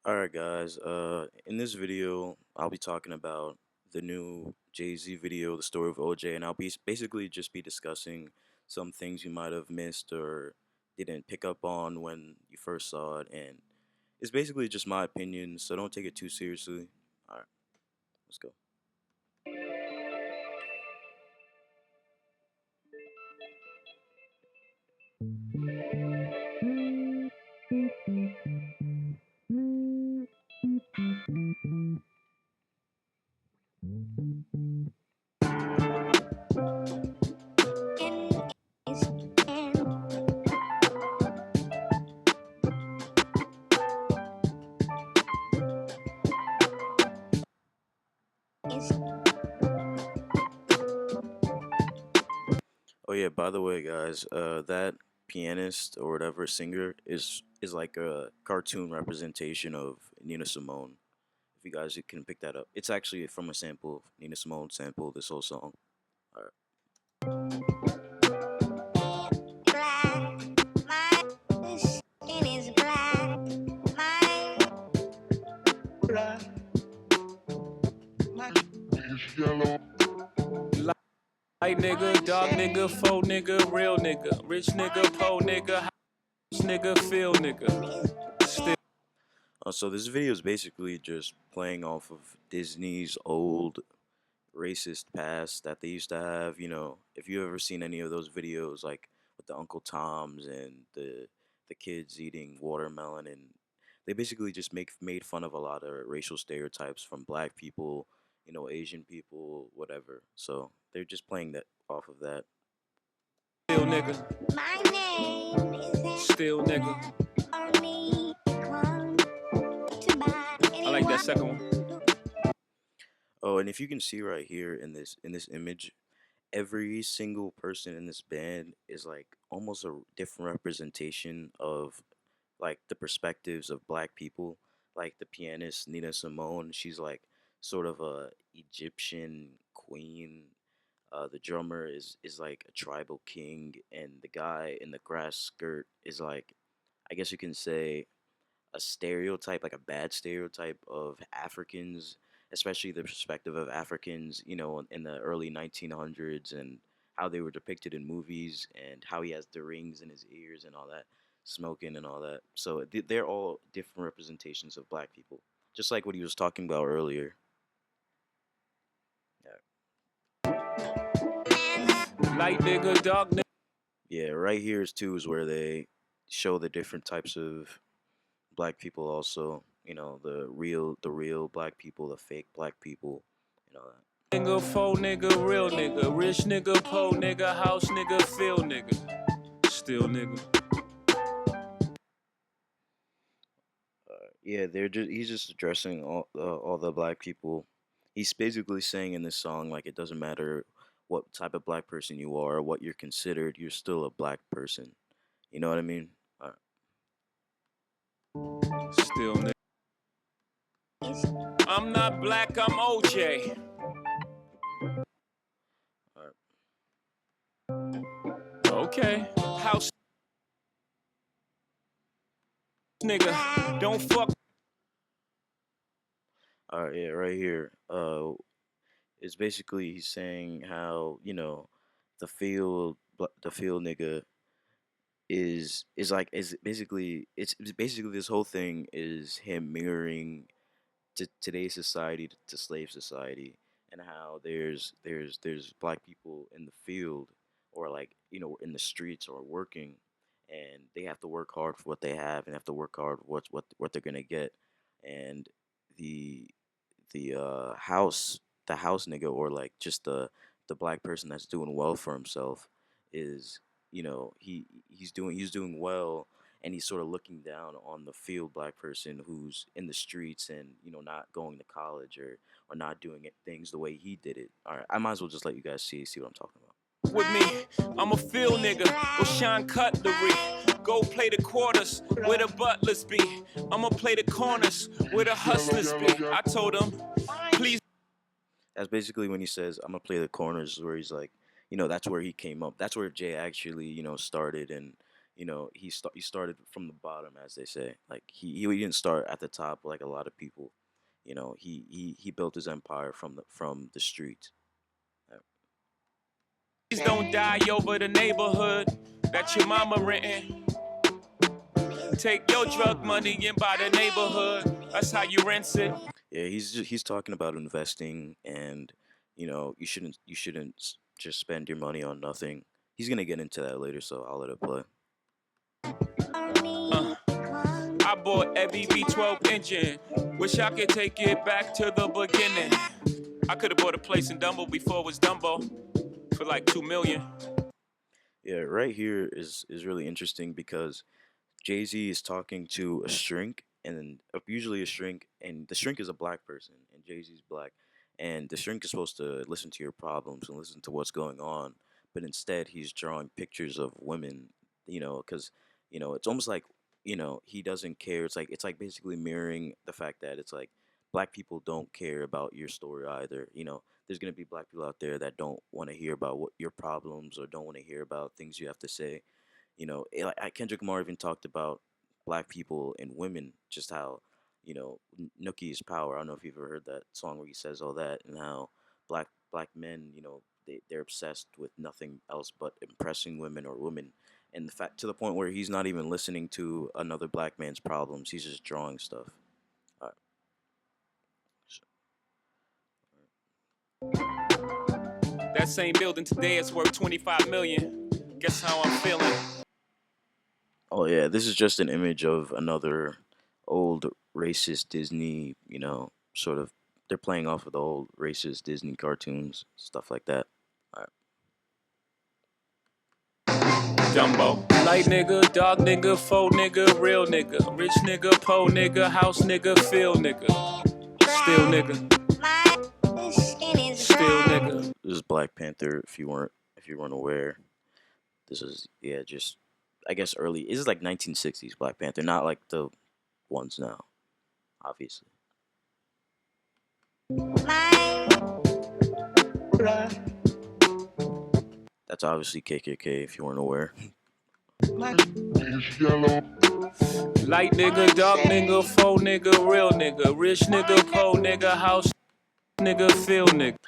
Alright guys, in this video I'll be talking about the new Jay-Z video, The Story of OJ, and I'll be basically just be discussing some things you might have missed or didn't pick up on when you first saw it, and it's basically just my opinion, so don't take it too seriously. Alright, let's go. Oh yeah, by the way guys, that pianist or whatever singer is like a cartoon representation of Nina Simone. If you guys can pick that up. It's actually from a sample, Nina Simone sample, this whole song. Alright. Light nigga, dog nigga, faux nigga, real nigga, rich nigga, po nigga, house nigga, feel nigga. Still. So this video is basically just playing off of Disney's old racist past that they used to have. You know, if you ever seen any of those videos, like with the Uncle Toms and the kids eating watermelon, and they basically just made fun of a lot of racial stereotypes from black people, you know, Asian people, whatever. So they're just playing that off of that. Still nigga. My name is Still nigga. I like that second one. Oh, and if you can see right here in this image, every single person in this band is like almost a different representation of like the perspectives of black people. Like the pianist Nina Simone, she's like sort of a Egyptian queen. The drummer is like a tribal king, and the guy in the grass skirt is like, I guess you can say, a stereotype, like a bad stereotype of Africans, especially the perspective of Africans, you know, in the early 1900s and how they were depicted in movies and how he has the rings in his ears and all that, smoking and all that. So they're all different representations of black people, just like what he was talking about earlier. Light nigga, dog nigga. Yeah, right here is too is where they show the different types of black people also, you know, the real black people, the fake black people, you know that. Nigga, faux nigga, real nigga, rich nigga, po nigga, house nigga, feel nigga. Still nigga. Yeah, he's just addressing all the black people. He's basically saying in this song like it doesn't matter what type of black person you are, or what you're considered, you're still a black person. You know what I mean? Still nigga. I'm not black, I'm OJ. Okay. House nigga, don't fuck. All right, yeah, right here. It's basically he's saying how, you know, the field nigga is basically this whole thing is him mirroring to today's society, to slave society, and how there's black people in the field, or like, you know, in the streets or working, and they have to work hard for what they have and have to work hard what they're gonna get. And the the house nigga, or like just the black person that's doing well for himself, is, you know, he's doing well, and he's sort of looking down on the field black person who's in the streets and, you know, not going to college, or not doing things the way he did it. All right, I might as well just let you guys see what I'm talking about. With me, I'm a field nigga, go shine cutlery. Go play the quarters where the butlers be. I'ma play the corners where the hustlers be. I told him, please. That's basically when he says, "I'm gonna play the corners," where he's like, you know, that's where he came up. That's where Jay actually, you know, started, and he started from the bottom, as they say. Like he didn't start at the top like a lot of people. He built his empire from the streets. Uh, Please don't die over the neighborhood that your mama renting. Take your drug money and buy the neighborhood. That's how you rinse it. Yeah, he's talking about investing, and you shouldn't just spend your money on nothing. He's gonna get into that later, so I'll let it play. Uh, I bought every V12 engine. Wish I could take it back to the beginning. I could have bought a place in Dumbo before it was Dumbo for like 2 million. Yeah, right here is really interesting because Jay Z is talking to a shrink, and then usually a shrink, and the shrink is a black person, and Jay Z's black, and the shrink is supposed to listen to your problems and listen to what's going on, but instead he's drawing pictures of women, because it's almost like he doesn't care. It's like basically mirroring the fact that it's like black people don't care about your story either. There's gonna be black people out there that don't want to hear about what your problems or don't want to hear about things you have to say. Kendrick Lamar even talked about black people and women, just how Nookie is power. I don't know if you've ever heard that song where he says all that, and how black men, they're obsessed with nothing else but impressing women or women, and the fact to the point where he's not even listening to another black man's problems. He's just drawing stuff. All right. That same building today is worth 25 million. Guess how I'm feeling? Oh yeah, this is just an image of another old racist Disney, sort of they're playing off of the old racist Disney cartoons, stuff like that. All Dumbo. Light nigga, dog nigga, faux nigga, real nigga, rich nigga, po nigga, house nigga, feel nigga, still nigga, still nigga. This is Black Panther. If you weren't aware, this is, yeah, just I guess early. This is like 1960s Black Panther, not like the ones now, obviously. That's obviously KKK. If you weren't aware. Light nigga, dog nigga, faux nigga, real nigga, rich nigga, po nigga, house nigga, feel nigga.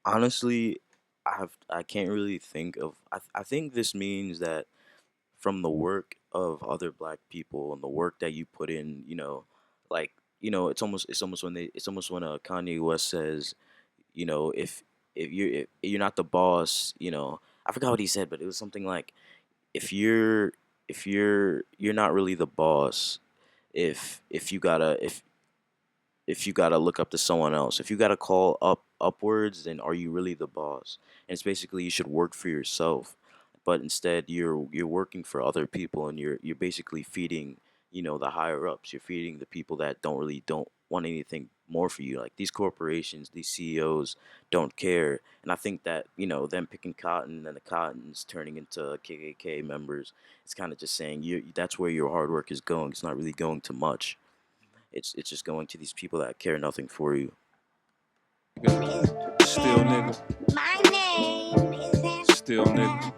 Honestly, I can't really think of. I think this means that from the work of other black people and the work that you put in, like it's almost when Kanye West says, if you're not the boss, I forgot what he said, but it was something like, if you're not really the boss, if you gotta look up to someone else, if you gotta call upwards, then are you really the boss? And it's basically, you should work for yourself, but instead you're working for other people, and you're basically feeding, the higher ups. You're feeding the people that don't want anything more for you. Like these corporations, these CEOs don't care, and I think that them picking cotton and the cottons turning into KKK members, it's kind of just saying that's where your hard work is going. It's not really going to much. It's just going to these people that care nothing for you. Still nigga. Still nigga.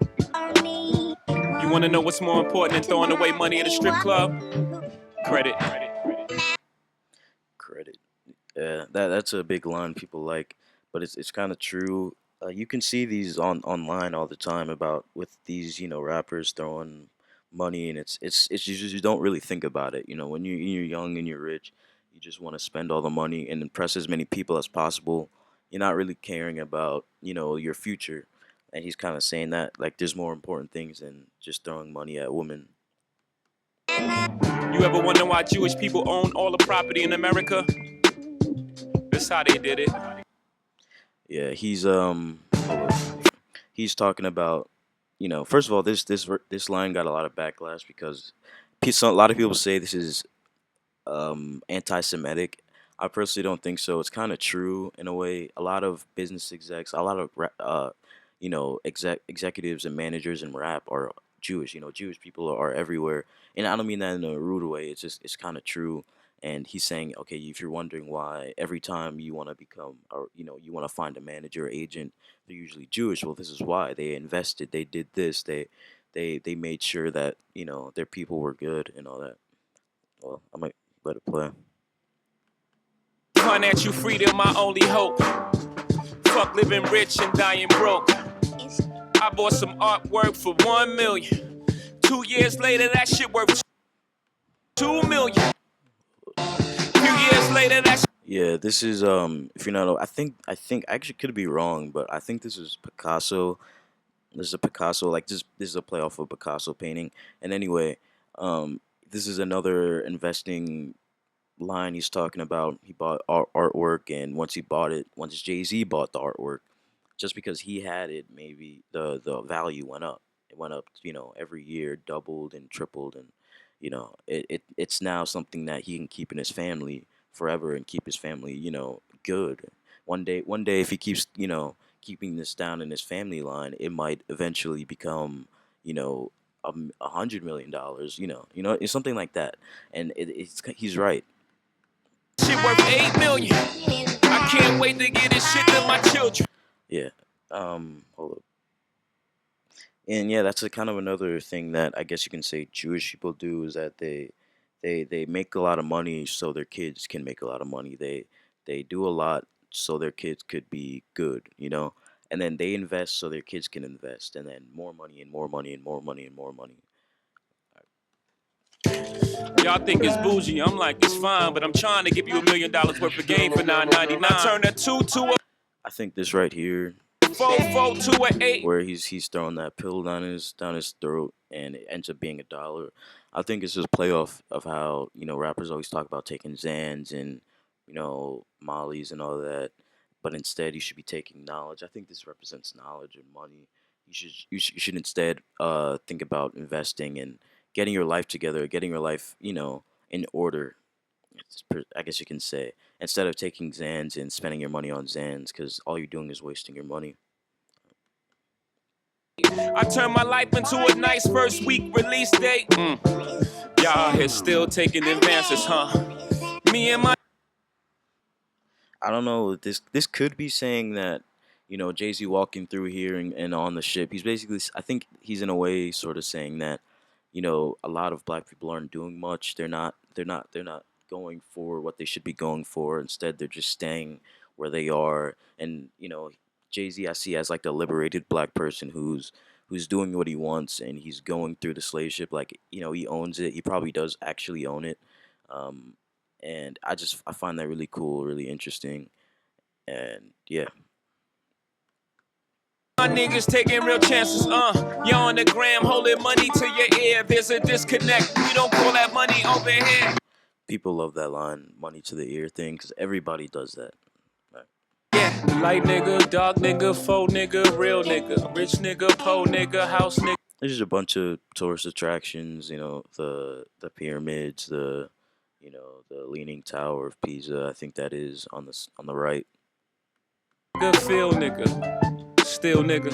You wanna know what's more important than throwing away money at a strip club? Credit. Credit. Yeah, that's a big line people like, but it's kind of true. You can see these online all the time about with these rappers throwing money, and it's just you don't really think about it. When you're young and you're rich, you just want to spend all the money and impress as many people as possible. You're not really caring about your future, and he's kind of saying that like there's more important things than just throwing money at women. You ever wonder why Jewish people own all the property in America? That's how they did it. Yeah, he's talking about, first of all, this line got a lot of backlash because a lot of people say this is anti-Semitic. I personally don't think so. It's kind of true in a way. A lot of business execs, a lot of executives and managers in rap are Jewish. Jewish people are everywhere, and I don't mean that in a rude way. It's kind of true. And he's saying, okay, if you're wondering why every time you want to become, or you want to find a manager or agent, they're usually Jewish. Well, this is why they invested. They did this. they made sure that their people were good and all that. Well, I might let it play. Financial freedom, my only hope. Fuck living rich and dying broke. I bought some artwork for 1 million. 2 years later, that shit worth 2 million. Few years later, that Yeah, this is if you're not, I think I actually could be wrong, but I think this is Picasso. This is a Picasso, like this is a play off of Picasso painting. And anyway, this is another investing line he's talking about. He bought artwork, and once Jay-Z bought the artwork, just because he had it, maybe the value went up. It went up, every year, doubled and tripled, and it's now something that he can keep in his family forever and keep his family, good. One day, if he keeps, keeping this down in his family line, it might eventually become, $100 million. It's something like that, and he's right. shit worth 8 million. I can't wait to get this shit to my children. Yeah. Hold up. And yeah, that's a kind of another thing that I guess you can say Jewish people do, is that they make a lot of money so their kids can make a lot of money. They do a lot so their kids could be good. And then they invest so their kids can invest, and then more money and more money and more money and more money. Y'all think it's bougie. I'm like, it's fine, but I'm trying to give you $1 million worth of game for $9.99. I turn a 2 to a I think this right here, 4, 4 to an 8. where he's throwing that pill down his throat, and it ends up being $1. I think it's just play off of how rappers always talk about taking Zans and Molly's and all that, but instead you should be taking knowledge. I think this represents knowledge and money. You should instead think about investing and getting your life together, getting your life in order. I guess you can say, instead of taking Zans and spending your money on Zans, because all you're doing is wasting your money. I turn my life into a nice first week release date. Y'all here still taking advances, huh? Me and my I don't know. This could be saying that Jay-Z walking through here and on the ship. He's basically, I think he's in a way sort of saying that a lot of black people aren't doing much. They're not going for what they should be going for. Instead, they're just staying where they are. And Jay-Z, I see as like the liberated black person who's doing what he wants, and he's going through the slave ship. Like he owns it. He probably does actually own it. Um, and I find that really cool, really interesting, and yeah. niggas taking real chances, Y'all on the gram holding money to your ear. There's a disconnect. We don't call that money over here. People love that line, "money to the ear" thing, because everybody does that. Right. Yeah, light nigga, dark nigga, faux nigga, real nigga, rich nigga, po nigga, house nigga. There's just a bunch of tourist attractions, the pyramids, the Leaning Tower of Pisa. I think that is on the right. Nigga, feel nigga, still nigga,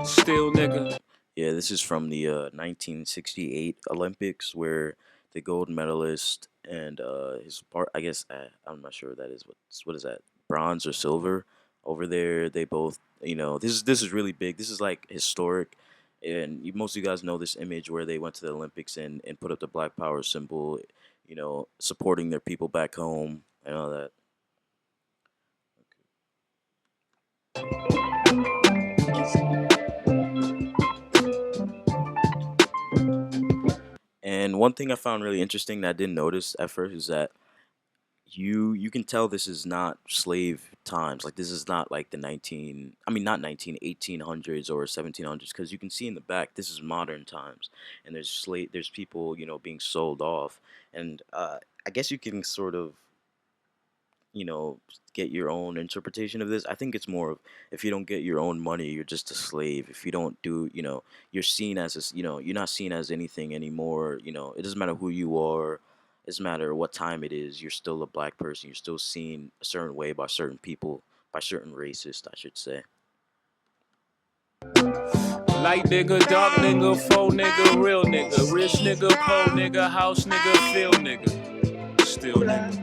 still nigga. Yeah, this is from the 1968 Olympics, where the gold medalist and his part, I guess, I'm not sure what that is. What is that? Bronze or silver? Over there, they both, this is really big. This is like historic, and most of you guys know this image where they went to the Olympics and put up the Black Power symbol, supporting their people back home and all that. And one thing I found really interesting that I didn't notice at first is that you can tell this is not slave times. Like, this is not like the 19, I mean, not 1800s or 1700s, because you can see in the back this is modern times, and there's people being sold off. And I guess you can sort of get your own interpretation of this. I think it's more of, if you don't get your own money, you're just a slave. If you don't do, you're seen as you're not seen as anything anymore. It doesn't matter who you are. It doesn't matter what time it is. You're still a black person. You're still seen a certain way by certain people, by certain racists, I should say. Light nigga, dark nigga, faux nigga, real nigga, rich nigga, po nigga, house nigga, feel nigga, still nigga.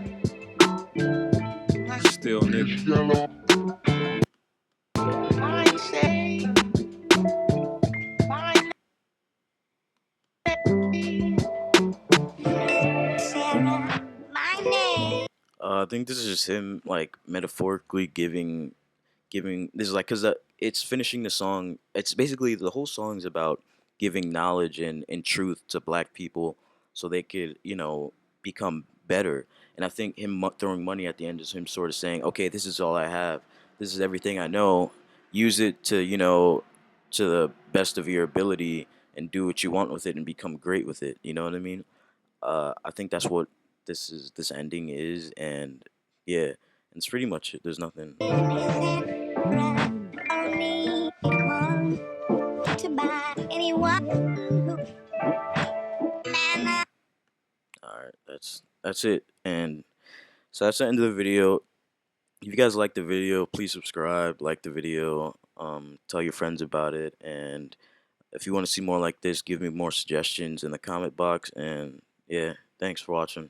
Still nigga. I think this is just him like metaphorically giving this is like because it's finishing the song. It's basically the whole song's about giving knowledge and truth to black people so they could become better. And I think him throwing money at the end is him sort of saying, okay, this is all I have. This is everything I know. Use it to to the best of your ability and do what you want with it and become great with it. You know what I mean? I think that's what this ending is, and yeah, and it's pretty much it. There's nothing. All right, that's it, and so that's the end of the video. If you guys like the video, please subscribe, like the video, tell your friends about it, and if you want to see more like this, give me more suggestions in the comment box. And yeah, thanks for watching.